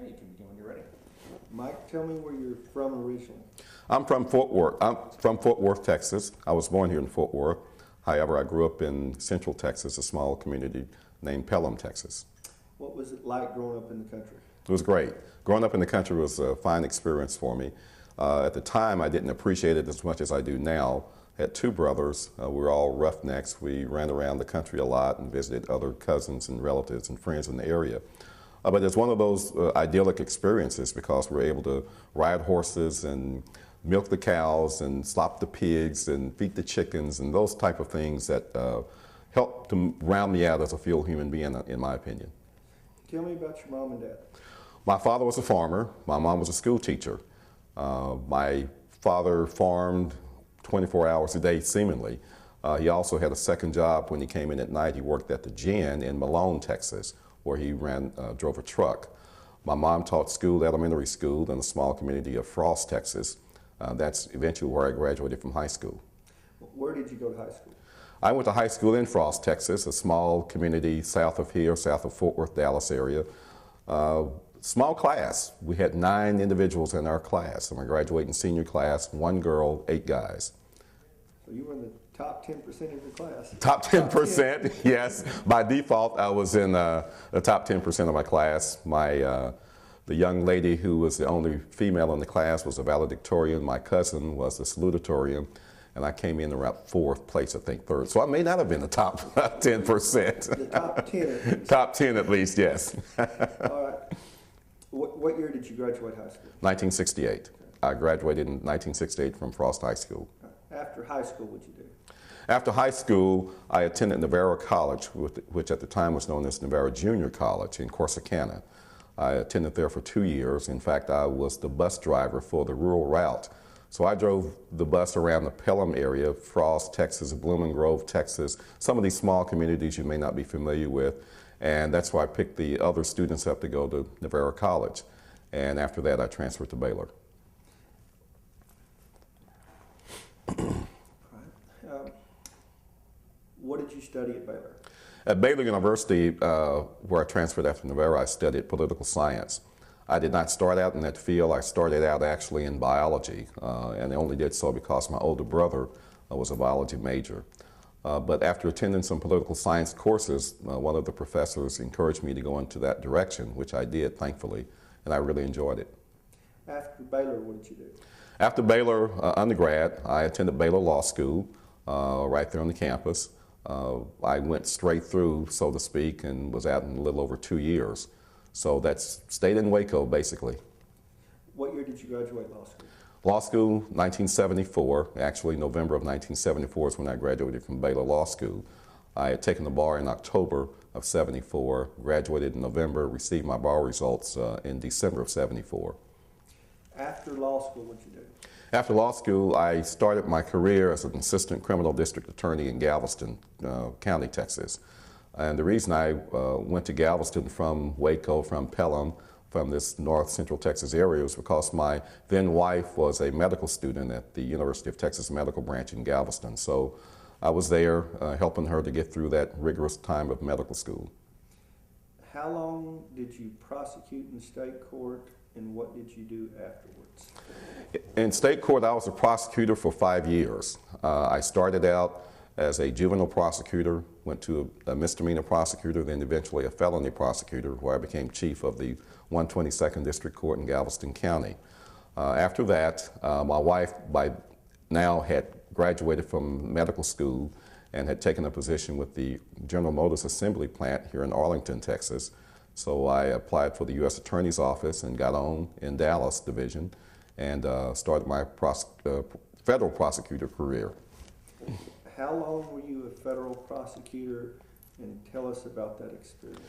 Okay, you can begin when you're ready. Mike, tell me where you're from originally. I'm from Fort Worth. I'm from Fort Worth, Texas. I was born here in Fort Worth. However, I grew up in Central Texas, a small community named Pelham, Texas. What was it like growing up in the country? It was great. Growing up in the country was a fine experience for me. At the time, I didn't appreciate it as much as I do now. I had two brothers. We were all roughnecks. We ran around the country a lot and visited other cousins and relatives and friends in the area. But it's one of those idyllic experiences because we're able to ride horses and milk the cows and slop the pigs and feed the chickens and those type of things that help to round me out as a full human being, in my opinion. Tell me about your mom and dad. My father was a farmer. My mom was a school teacher. My father farmed 24 hours a day, seemingly. He also had a second job when he came in at night. He worked at the Gin in Malone, Texas, where he drove a truck. My mom taught school, elementary school, in a small community of Frost, Texas. That's eventually where I graduated from high school. Where did you go to high school? I went to high school in Frost, Texas, a small community south of here, south of Fort Worth, Dallas area. Small class. We had 9 individuals in our class. In my graduating senior class, 1 girl, 8 guys. So you were in the top 10% of your class. Top 10%, yes. By default, I was in the top 10% of my class. The young lady who was the only female in the class was a valedictorian. My cousin was a salutatorian, and I came in around 4th place, I think 3rd. So I may not have been the top 10%. The top 10 at least. Top 10 at least, yes. All right. What year did you graduate high school? 1968. Okay. I graduated in 1968 from Frost High School. After high school, what'd you do? After high school, I attended Navarro College, which at the time was known as Navarro Junior College in Corsicana. I attended there for 2 years. In fact, I was the bus driver for the rural route. So I drove the bus around the Pelham area, Frost, Texas, Blooming Grove, Texas, some of these small communities you may not be familiar with. And that's why I picked the other students up to go to Navarro College. And after that, I transferred to Baylor. What did you study at Baylor? At Baylor University, where I transferred after Navarro, I studied political science. I did not start out in that field. I started out actually in biology, and I only did so because my older brother was a biology major. But after attending some political science courses, one of the professors encouraged me to go into that direction, which I did, thankfully, and I really enjoyed it. After Baylor, what did you do? After Baylor undergrad, I attended Baylor Law School right there on the campus. I went straight through, so to speak, and was out in a little over 2 years. So that's stayed in Waco, basically. What year did you graduate law school? Law school, 1974. Actually, November of 1974 is when I graduated from Baylor Law School. I had taken the bar in October of 74, graduated in November, received my bar results in December of 74. After law school, what did you do? After law school, I started my career as an assistant criminal district attorney in Galveston County, Texas. And the reason I went to Galveston from Waco, from Pelham, from this north central Texas area was because my then wife was a medical student at the University of Texas Medical Branch in Galveston. So I was there helping her to get through that rigorous time of medical school. How long did you prosecute in state court, and what did you do afterwards? In state court, I was a prosecutor for 5 years. I started out as a juvenile prosecutor, went to a misdemeanor prosecutor, then eventually a felony prosecutor, where I became chief of the 122nd District Court in Galveston County. After that, my wife by now had graduated from medical school and had taken a position with the General Motors Assembly Plant here in Arlington, Texas. So I applied for the U.S. Attorney's Office and got on in Dallas Division and started my federal prosecutor career. How long were you a federal prosecutor, and tell us about that experience?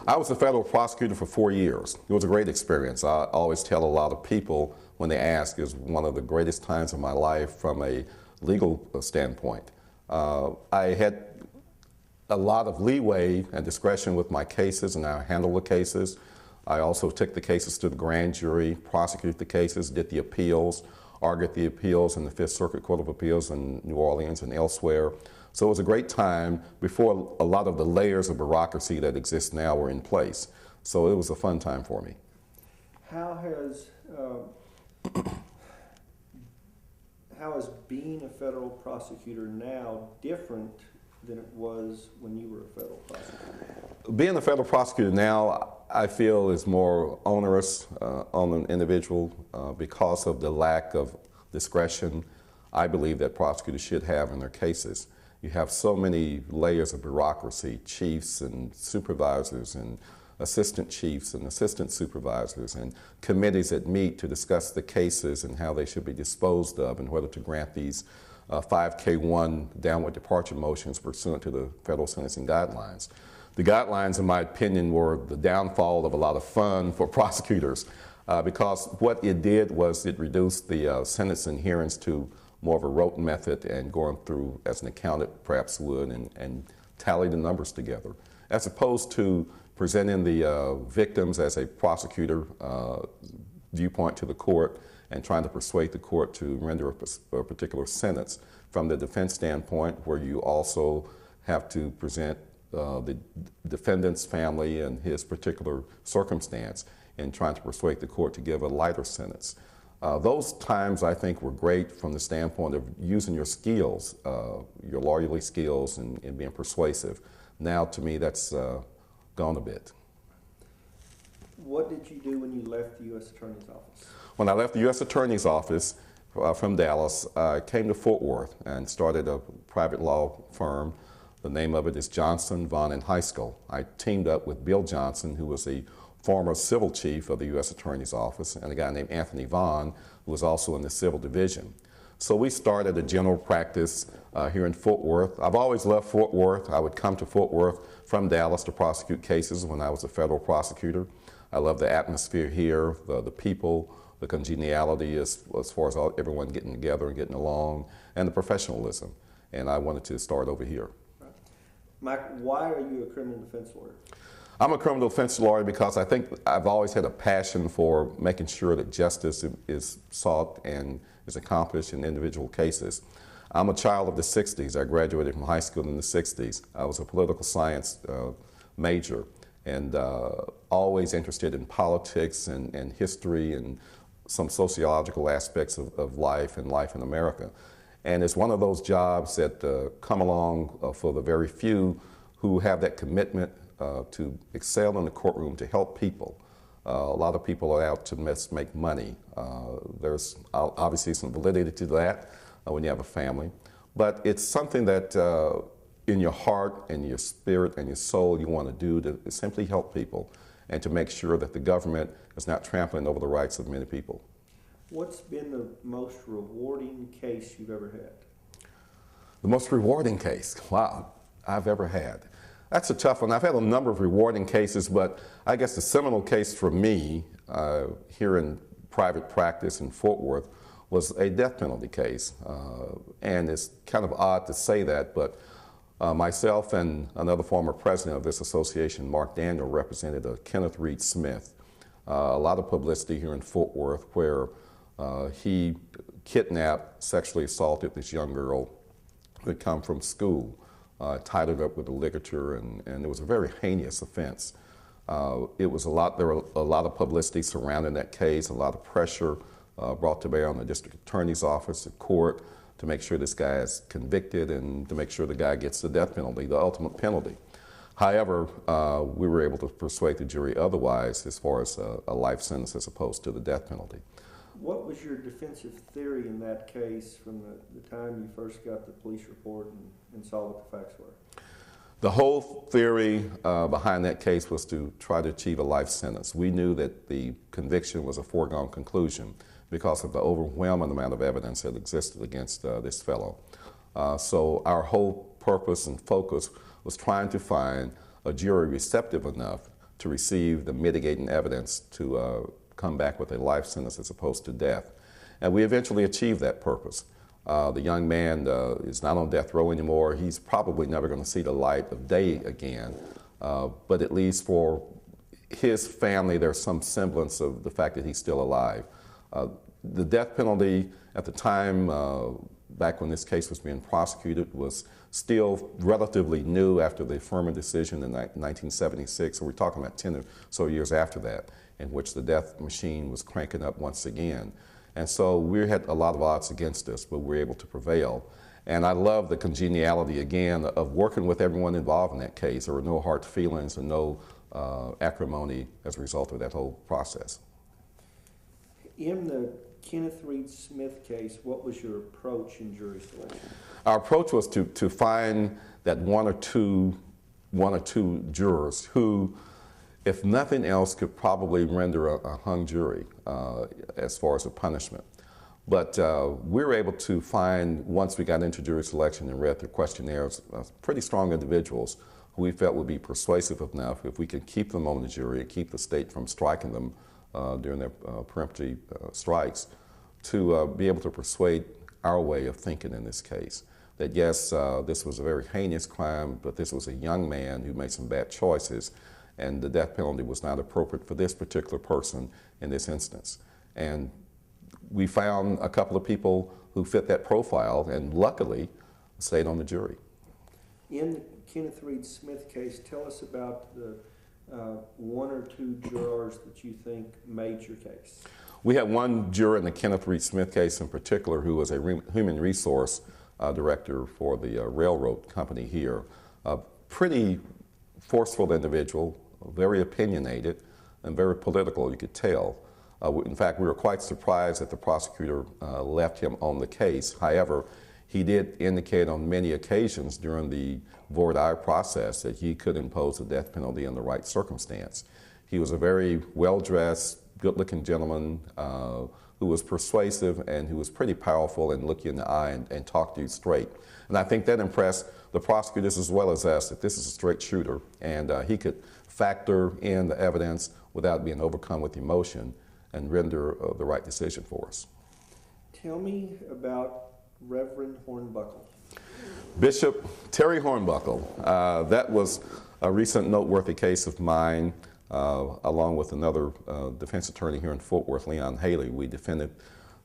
I was a federal prosecutor for 4 years. It was a great experience. I always tell a lot of people when they ask, it was one of the greatest times of my life from a legal standpoint. I had a lot of leeway and discretion with my cases, and I handled the cases. I also took the cases to the grand jury, prosecuted the cases, did the appeals, argued the appeals in the Fifth Circuit Court of Appeals in New Orleans and elsewhere. So it was a great time before a lot of the layers of bureaucracy that exist now were in place. So it was a fun time for me. How is being a federal prosecutor now different than it was when you were a federal prosecutor? Being a federal prosecutor now, I feel, is more onerous on an individual because of the lack of discretion I believe that prosecutors should have in their cases. You have so many layers of bureaucracy, chiefs and supervisors and assistant chiefs and assistant supervisors and committees that meet to discuss the cases and how they should be disposed of and whether to grant these 5K1 downward departure motions pursuant to the federal sentencing guidelines. The guidelines, in my opinion, were the downfall of a lot of fun for prosecutors because what it did was it reduced the sentencing hearings to more of a rote method and going through as an accountant perhaps would and tally the numbers together, as opposed to presenting the victims as a prosecutor viewpoint to the court and trying to persuade the court to render a particular sentence from the defense standpoint, where you also have to present the defendant's family and his particular circumstance in trying to persuade the court to give a lighter sentence. Those times, I think, were great from the standpoint of using your skills, your lawyerly skills, and being persuasive. Now, to me, that's gone a bit. What did you do when you left the U.S. Attorney's Office? When I left the U.S. Attorney's Office from Dallas, I came to Fort Worth and started a private law firm. The name of it is Johnson, Vaughn, and Heiskell. I teamed up with Bill Johnson, who was a former civil chief of the U.S. Attorney's Office, and a guy named Anthony Vaughn, who was also in the civil division. So we started a general practice here in Fort Worth. I've always loved Fort Worth. I would come to Fort Worth from Dallas to prosecute cases when I was a federal prosecutor. I love the atmosphere here, the people, the congeniality as far as everyone getting together and getting along, and the professionalism. And I wanted to start over here. Right. Mike, why are you a criminal defense lawyer? I'm a criminal defense lawyer because I think I've always had a passion for making sure that justice is sought and is accomplished in individual cases. I'm a child of the 60s. I graduated from high school in the 60s. I was a political science major and always interested in politics and history and some sociological aspects of life and life in America. And it's one of those jobs that come along for the very few who have that commitment to excel in the courtroom to help people. A lot of people are out to make money. There's obviously some validity to that when you have a family, but it's something that in your heart and your spirit and your soul you want to do to simply help people and to make sure that the government is not trampling over the rights of many people. What's been the most rewarding case you've ever had? The most rewarding case, wow, I've ever had. That's a tough one. I've had a number of rewarding cases, but I guess the seminal case for me here in private practice in Fort Worth was a death penalty case. And it's kind of odd to say that, but myself and another former president of this association, Mark Daniel, represented Kenneth Reed Smith. A lot of publicity here in Fort Worth where he kidnapped, sexually assaulted this young girl who had come from school. Tied it up with a ligature, and it was a very heinous offense. There were a lot of publicity surrounding that case, a lot of pressure brought to bear on the district attorney's office, the court, to make sure this guy is convicted and to make sure the guy gets the death penalty, the ultimate penalty. However, we were able to persuade the jury otherwise as far as a life sentence as opposed to the death penalty. What was your defensive theory in that case from the time you first got the police report and saw what the facts were? The whole theory behind that case was to try to achieve a life sentence. We knew that the conviction was a foregone conclusion because of the overwhelming amount of evidence that existed against this fellow. So our whole purpose and focus was trying to find a jury receptive enough to receive the mitigating evidence to come back with a life sentence as opposed to death. And we eventually achieved that purpose. The young man is not on death row anymore. He's probably never going to see the light of day again. But at least for his family, there's some semblance of the fact that he's still alive. The death penalty at the time back when this case was being prosecuted, was still relatively new after the Furman decision in 1976. So we're talking about 10 or so years after that, in which the death machine was cranking up once again. And so we had a lot of odds against us, but we were able to prevail. And I love the congeniality, again, of working with everyone involved in that case. There were no hard feelings and no acrimony as a result of that whole process. In the Kenneth Reed Smith case, what was your approach in jury selection? Our approach was to find that one or two jurors who, if nothing else, could probably render a hung jury as far as a punishment. But we were able to find, once we got into jury selection and read the questionnaires, pretty strong individuals who we felt would be persuasive enough if we could keep them on the jury and keep the state from striking them during their peremptory strikes, to be able to persuade our way of thinking in this case. That yes, this was a very heinous crime, but this was a young man who made some bad choices, and the death penalty was not appropriate for this particular person in this instance. And we found a couple of people who fit that profile, and luckily stayed on the jury. In the Kenneth Reed Smith case, tell us about the one or two jurors that you think made your case. We had one juror in the Kenneth Reed Smith case in particular who was a human resource director for the railroad company here. A pretty forceful individual, very opinionated, and very political, you could tell. In fact, we were quite surprised that the prosecutor left him on the case. However, he did indicate on many occasions during the voir dire process that he could impose the death penalty in the right circumstance. He was a very well-dressed, good-looking gentleman who was persuasive and who was pretty powerful and look you in the eye and talk to you straight. And I think that impressed the prosecutors as well as us, that this is a straight shooter, and he could factor in the evidence without being overcome with emotion and render the right decision for us. Tell me about Reverend Hornbuckle. Bishop Terry Hornbuckle. That was a recent noteworthy case of mine, along with another defense attorney here in Fort Worth, Leon Haley. We defended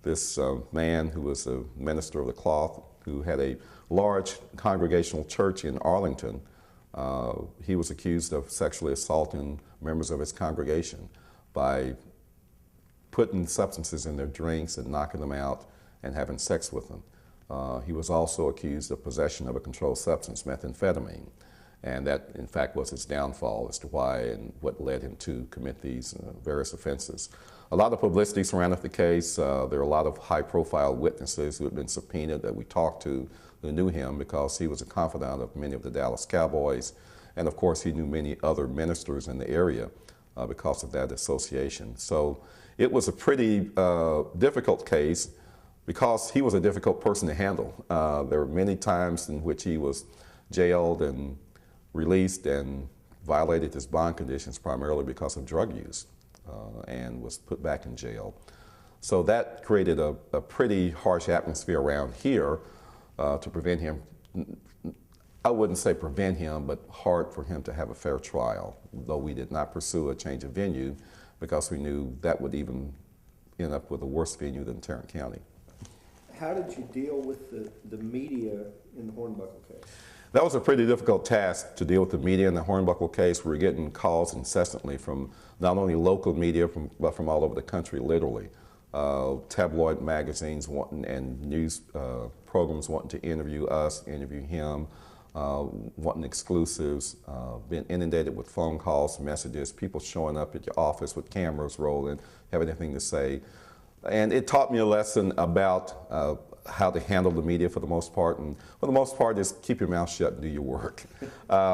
this man who was a minister of the cloth, who had a large congregational church in Arlington. He was accused of sexually assaulting members of his congregation by putting substances in their drinks and knocking them out and having sex with them. He was also accused of possession of a controlled substance, methamphetamine, and that in fact was his downfall as to why and what led him to commit these various offenses. A lot of publicity surrounded the case. There are a lot of high-profile witnesses who had been subpoenaed that we talked to who knew him because he was a confidant of many of the Dallas Cowboys, and of course he knew many other ministers in the area because of that association. So it was a pretty difficult case because he was a difficult person to handle. There were many times in which he was jailed and released and violated his bond conditions primarily because of drug use and was put back in jail. So that created a pretty harsh atmosphere around here to prevent him, I wouldn't say prevent him, but hard for him to have a fair trial, though we did not pursue a change of venue because we knew that would even end up with a worse venue than Tarrant County. How did you deal with the media in the Hornbuckle case? That was a pretty difficult task to deal with the media in the Hornbuckle case. We were getting calls incessantly from not only local media, but from all over the country, literally. Tabloid magazines wanting, and news programs wanting to interview us, interview him, wanting exclusives, being inundated with phone calls, messages, people showing up at your office with cameras rolling, having anything to say. And it taught me a lesson about how to handle the media for the most part. And for the most part, is keep your mouth shut and do your work.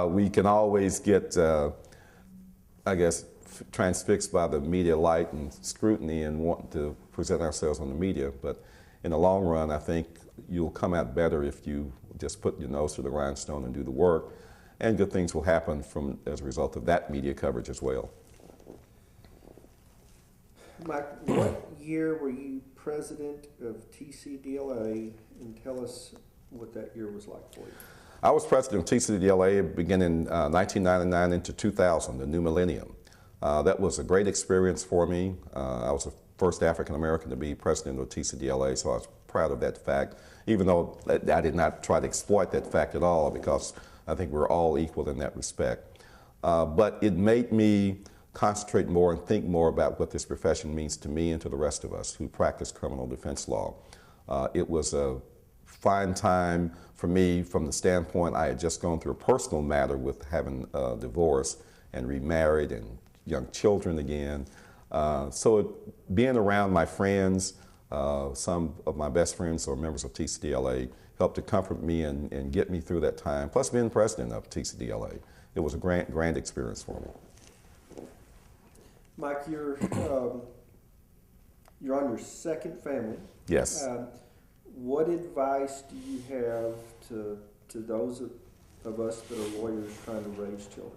We can always get, I guess, transfixed by the media light and scrutiny and wanting to present ourselves on the media. But in the long run, I think you'll come out better if you just put your nose to the grindstone and do the work. And good things will happen as a result of that media coverage as well. Mike, what year were you president of TCDLA, and tell us what that year was like for you? I was president of TCDLA beginning 1999 into 2000, the new millennium. That was a great experience for me. I was first African American to be president of TCDLA, so I was proud of that fact, even though I did not try to exploit that fact at all, because I think we're all equal in that respect. But it made me concentrate more and think more about what this profession means to me and to the rest of us who practice criminal defense law. It was a fine time for me from the standpoint I had just gone through a personal matter with having a divorce and remarried and young children again. Being around my friends, some of my best friends are members of TCDLA, helped to comfort me and get me through that time, plus being president of TCDLA. It was a grand experience for me. Mike, you're on your second family. Yes. What advice do you have to those of us that are lawyers trying to raise children?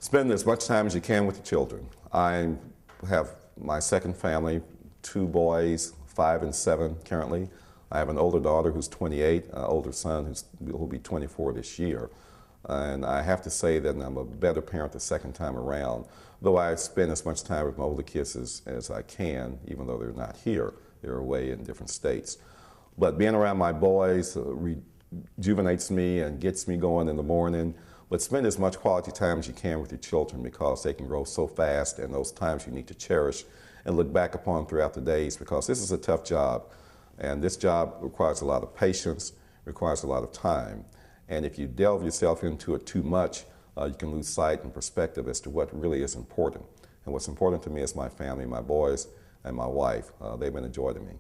Spend as much time as you can with the children. I have my second family, 2 boys, 5 and 7 currently. I have an older daughter who's 28, an older son who'll be 24 this year. And I have to say that I'm a better parent the second time around, though I spend as much time with my older kids as I can, even though they're not here. They're away in different states. But being around my boys rejuvenates me and gets me going in the morning. But spend as much quality time as you can with your children, because they can grow so fast, and those times you need to cherish and look back upon throughout the days, because this is a tough job. And this job requires a lot of patience, requires a lot of time. And if you delve yourself into it too much, you can lose sight and perspective as to what really is important. And what's important to me is my family, my boys, and my wife. They've been a joy to me.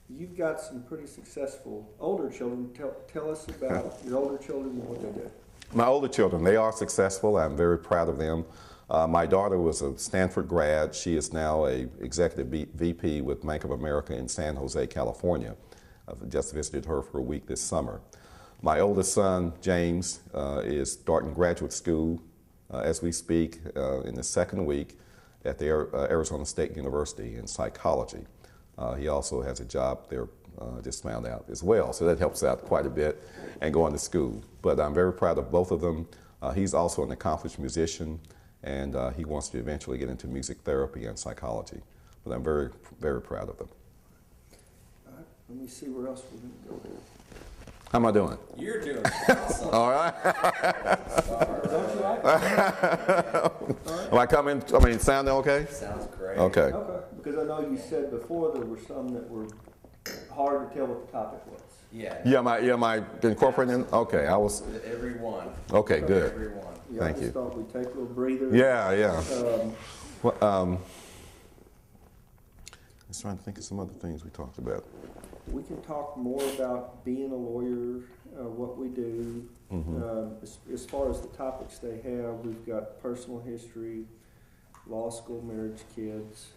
You've got some pretty successful older children. Tell us about your older children and what they do. My older children, they are successful. I'm very proud of them. My daughter was a Stanford grad. She is now a executive VP with Bank of America in San Jose, California. I've just visited her for a week this summer. My oldest son, James, is starting graduate school as we speak in the second week at the Arizona State University in psychology. He also has a job there, just found out as well, so that helps out quite a bit, and going to school. But I'm very proud of both of them. He's also an accomplished musician, and he wants to eventually get into music therapy and psychology. But I'm very, very proud of them. All right, let me see where else we're going to go there. How am I doing? You're doing awesome. All right. Don't you like it? Am I coming? I mean, sounding okay? Sounds great. Okay. Okay, because I know you said before there were some that were hard to tell what the topic was. Yeah. Yeah, am I incorporating? Okay, I was. Everyone. Okay, good. Everyone. Yeah, Thank I you. just thought we'd take a little breather. Yeah. Um, Well, I was trying to think of some other things we talked about. We can talk more about being a lawyer, what we do. As far as the topics they have, we've got personal history, law school, marriage, kids.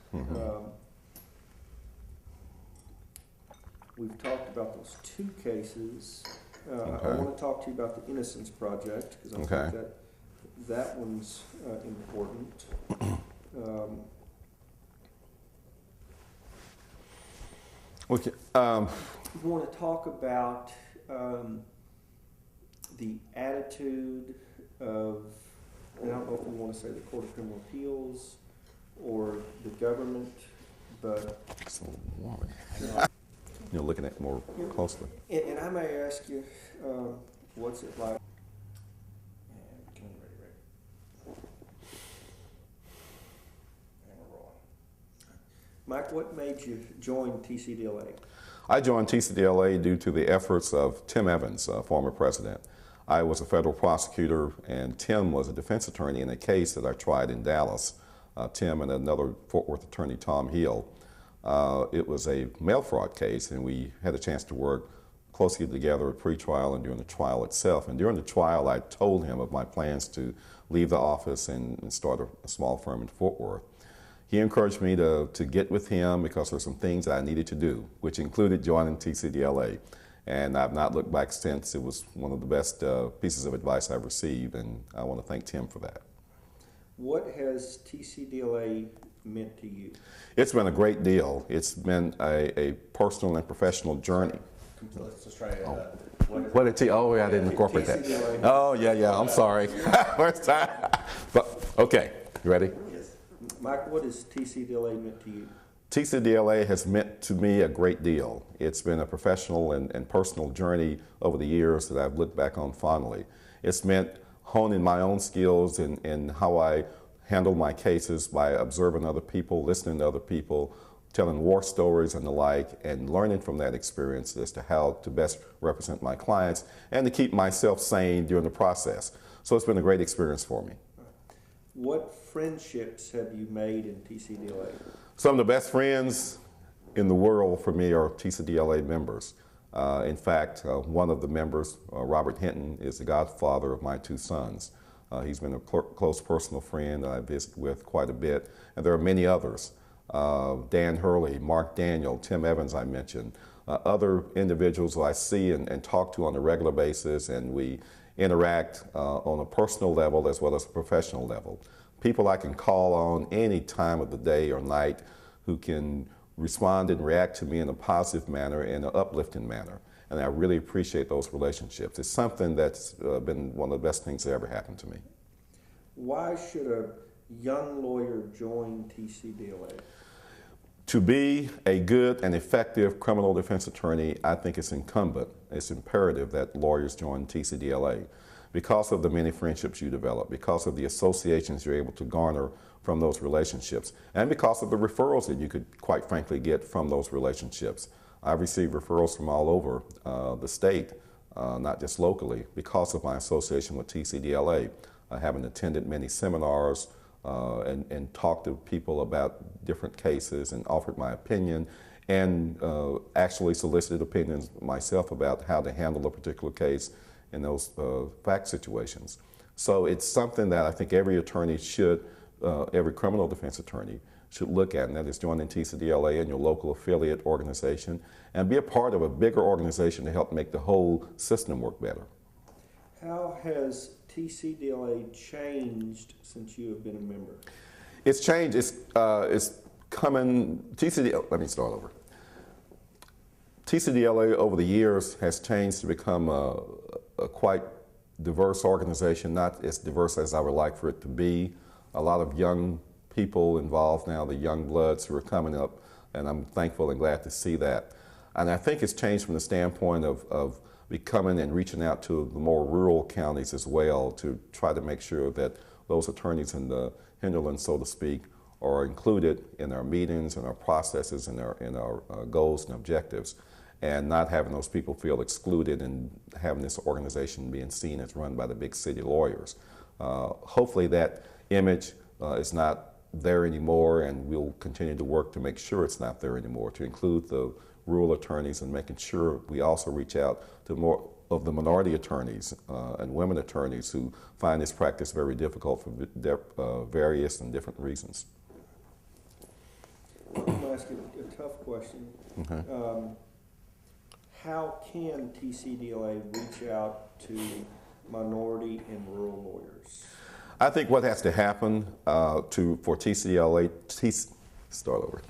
We've talked about those 2 cases. I want to talk to you about the Innocence Project, because I think that one's important. Okay. We want to talk about the attitude of, and I don't know if we want to say the Court of Criminal Appeals or the government, but It's a little warm. You're looking at it more closely. and I may ask you, what's it like? Mike, what made you join TCDLA? I joined TCDLA due to the efforts of Tim Evans, former president. I was a federal prosecutor, and Tim was a defense attorney in a case that I tried in Dallas. Tim and another Fort Worth attorney, Tom Hill. It was a mail fraud case, and we had a chance to work closely together at pre-trial and during the trial itself. And during the trial, I told him of my plans to leave the office and start a small firm in Fort Worth. He encouraged me to get with him because there were some things I needed to do, which included joining TCDLA. And I've not looked back since. It was one of the best pieces of advice I've received, and I want to thank Tim for that. What has TCDLA meant to you? It's been a great deal. It's been a personal and professional journey. Let's just try What did T? Oh, yeah, I didn't incorporate that. TCDLA. Oh, yeah. I'm sorry. First time. But okay, you ready? Yes. Mike, what has TCDLA meant to you? TCDLA has meant to me a great deal. It's been a professional and personal journey over the years that I've looked back on fondly. It's meant honing my own skills in how I handle my cases by observing other people, listening to other people, telling war stories and the like, and learning from that experience as to how to best represent my clients and to keep myself sane during the process. So it's been a great experience for me. What friendships have you made in TCDLA? Some of the best friends in the world for me are TCDLA members. In fact, one of the members, Robert Hinton, is the godfather of my two sons. He's been a close personal friend that I visit with quite a bit, and there are many others. Dan Hurley, Mark Daniel, Tim Evans I mentioned, other individuals who I see and talk to on a regular basis, and we interact on a personal level as well as a professional level. People I can call on any time of the day or night who can respond and react to me in a positive manner, in an uplifting manner. And I really appreciate those relationships. It's something that's been one of the best things that ever happened to me. Why should a young lawyer join TCDLA? To be a good and effective criminal defense attorney, I think it's incumbent, it's imperative that lawyers join TCDLA because of the many friendships you develop, because of the associations you're able to garner from those relationships, and because of the referrals that you could quite frankly get from those relationships. I've received referrals from all over the state, not just locally, because of my association with TCDLA. I haven't attended many seminars and talked to people about different cases and offered my opinion and actually solicited opinions myself about how to handle a particular case in those fact situations. So it's something that I think every attorney should, every criminal defense attorney should look at, and that is joining TCDLA and your local affiliate organization and be a part of a bigger organization to help make the whole system work better. How has TCDLA changed since you have been a member? It's changed. It's coming. Let me start over. TCDLA over the years has changed to become a quite diverse organization, not as diverse as I would like for it to be. A lot of young people involved now, the young bloods who are coming up, and I'm thankful and glad to see that. And I think it's changed from the standpoint of becoming and reaching out to the more rural counties as well to try to make sure that those attorneys in the hinterland, so to speak, are included in our meetings and our processes and our goals and objectives, and not having those people feel excluded and having this organization being seen as run by the big city lawyers. Hopefully that image is not there anymore, and we'll continue to work to make sure it's not there anymore, to include the rural attorneys and making sure we also reach out to more of the minority attorneys and women attorneys who find this practice very difficult for various and different reasons. I'm going to ask you a tough question. Okay. How can TCDLA reach out to minority and rural lawyers? I think what has to happen for TCDLA, start over.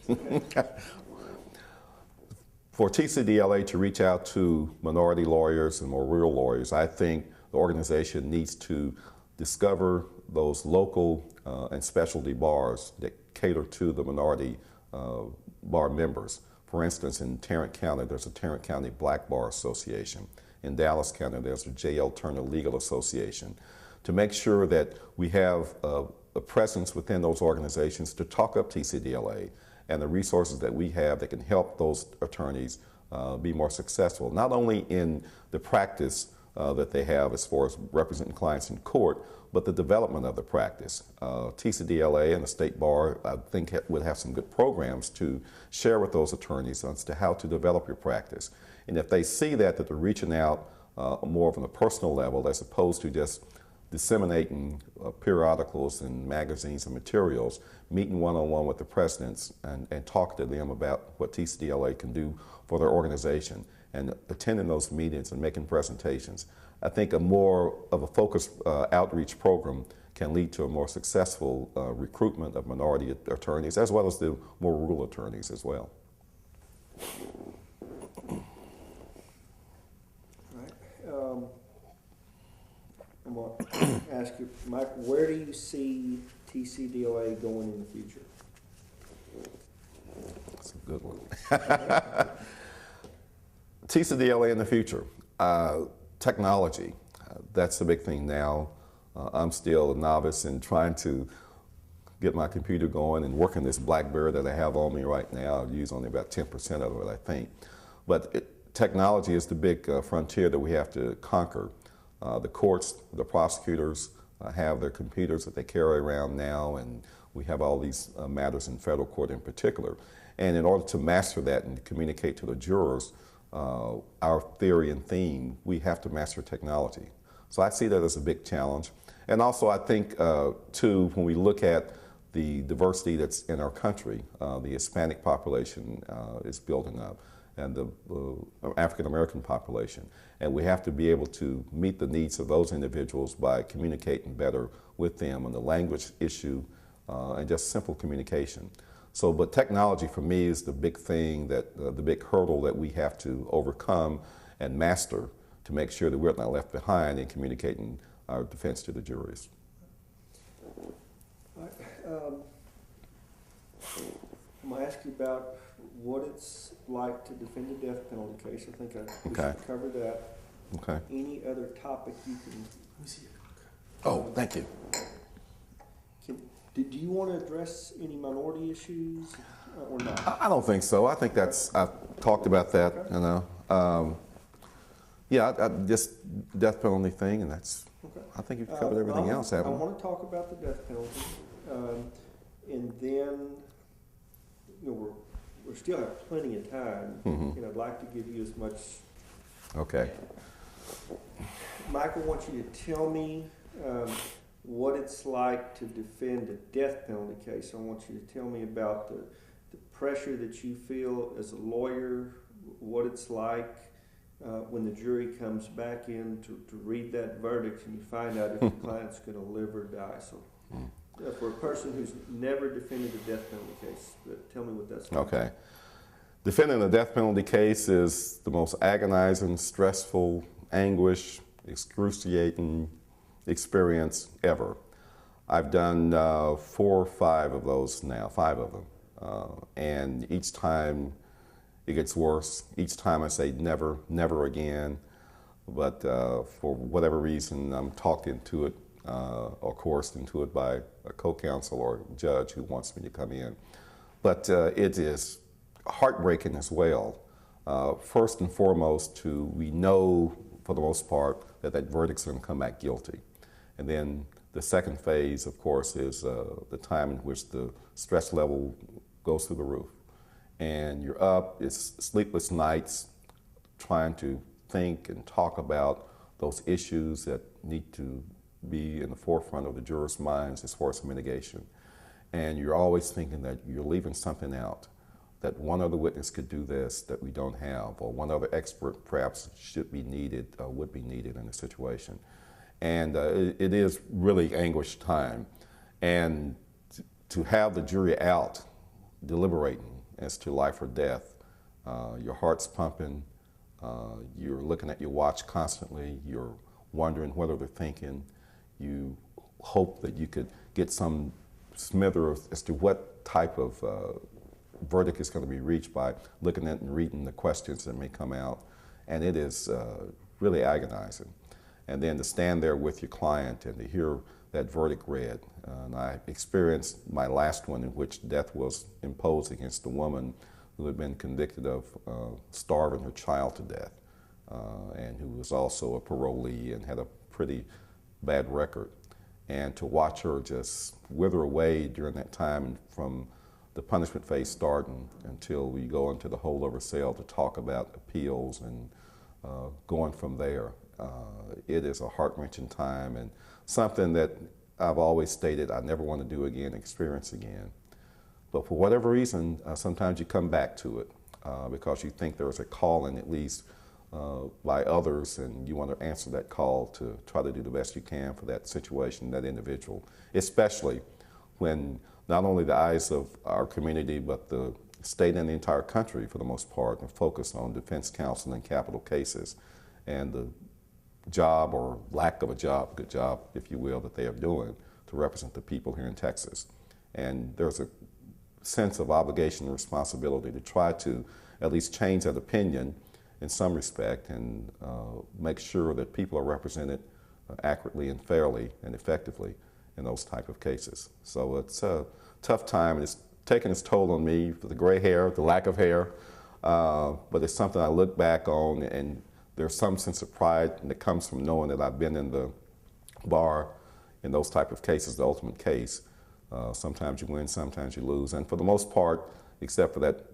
For TCDLA to reach out to minority lawyers and more rural lawyers, I think the organization needs to discover those local and specialty bars that cater to the minority bar members. For instance, in Tarrant County, there's a Tarrant County Black Bar Association. In Dallas County, there's a J.L. Turner Legal Association. To make sure that we have a presence within those organizations to talk up TCDLA and the resources that we have that can help those attorneys be more successful, not only in the practice that they have as far as representing clients in court, but the development of the practice. TCDLA and the State Bar, I think, would have some good programs to share with those attorneys as to how to develop your practice. And if they see that they're reaching out more on a personal level as opposed to just disseminating periodicals and magazines and materials, meeting one-on-one with the presidents and talking to them about what TCDLA can do for their organization and attending those meetings and making presentations. I think a more of a focused outreach program can lead to a more successful recruitment of minority attorneys as well as the more rural attorneys as well. I'm going to ask you, Mike, where do you see TCDLA going in the future? That's a good one. TCDLA in the future. Technology. That's the big thing now. I'm still a novice in trying to get my computer going and working this BlackBerry that I have on me right now. I use only about 10% of it, I think. But technology is the big frontier that we have to conquer. The courts, the prosecutors have their computers that they carry around now, and we have all these matters in federal court in particular. And in order to master that and communicate to the jurors our theory and theme, we have to master technology. So I see that as a big challenge. And also I think, too, when we look at the diversity that's in our country, the Hispanic population is building up, and the African American population. And we have to be able to meet the needs of those individuals by communicating better with them on the language issue and just simple communication. So, but technology for me is the big thing, that the big hurdle that we have to overcome and master to make sure that we're not left behind in communicating our defense to the juries. I'm going to ask you about what it's like to defend a death penalty case. I think we should cover that. Okay. Any other topic you can... Let me see your Oh, thank you. Do you want to address any minority issues or not? I don't think so. I think that's, I've talked about that, Okay. you know. Yeah, just death penalty thing, and that's, Okay. I think you've covered everything else, haven't I you? want to talk about the death penalty, and then, you know, we still have plenty of time, and I'd like to give you as much. Okay. Michael wants you to tell me what it's like to defend a death penalty case. I want you to tell me about the pressure that you feel as a lawyer, what it's like when the jury comes back in to read that verdict and you find out if your client's going to live or die. So for a person who's never defended a death penalty case, tell me what that's like. Okay. Defending a death penalty case is the most agonizing, stressful, anguish, excruciating experience ever. I've done 4 or 5 of those now, 5 of them. And each time it gets worse. Each time I say never, never again. But for whatever reason, I'm talked into it or coerced into it by a co-counsel or judge who wants me to come in. But it is heartbreaking as well. First and foremost, we know for the most part that verdict's going to come back guilty. And then the second phase, of course, is the time in which the stress level goes through the roof. And you're up, it's sleepless nights, trying to think and talk about those issues that need to be in the forefront of the jurors' minds as far as mitigation. And you're always thinking that you're leaving something out, that one other witness could do this that we don't have, or one other expert perhaps should be needed, would be needed in a situation. And it is really anguish time. And to have the jury out deliberating as to life or death, your heart's pumping, you're looking at your watch constantly, you're wondering whether they're thinking, you hope that you could get some smither as to what type of verdict is going to be reached by looking at and reading the questions that may come out. And it is really agonizing. And then to stand there with your client and to hear that verdict read. And I experienced my last one in which death was imposed against a woman who had been convicted of starving her child to death and who was also a parolee and had a pretty bad record. And to watch her just wither away during that time from the punishment phase starting until we go into the holdover cell to talk about appeals and going from there. It is a heart-wrenching time and something that I've always stated I never want to do again, experience again. But for whatever reason, sometimes you come back to it because you think there is a calling at least by others, and you want to answer that call to try to do the best you can for that situation, that individual, especially when not only the eyes of our community, but the state and the entire country, for the most part, are focused on defense counsel and capital cases, and the job or lack of a job, good job, if you will, that they are doing to represent the people here in Texas. And there's a sense of obligation and responsibility to try to at least change that opinion in some respect and make sure that people are represented accurately and fairly and effectively in those type of cases. So it's a tough time, and it's taken its toll on me for the gray hair, the lack of hair, but it's something I look back on, and there's some sense of pride that comes from knowing that I've been in the bar in those type of cases, the ultimate case. Sometimes you win, sometimes you lose, and for the most part, except for that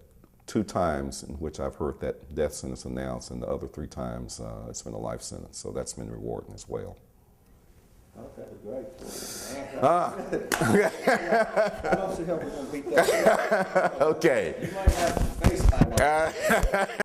2 times in which I've heard that death sentence announced, and the other 3 times it's been a life sentence, so that's been rewarding as well. Oh, that was great. I don't see how we're going to beat that. Okay. You might have FaceTime on.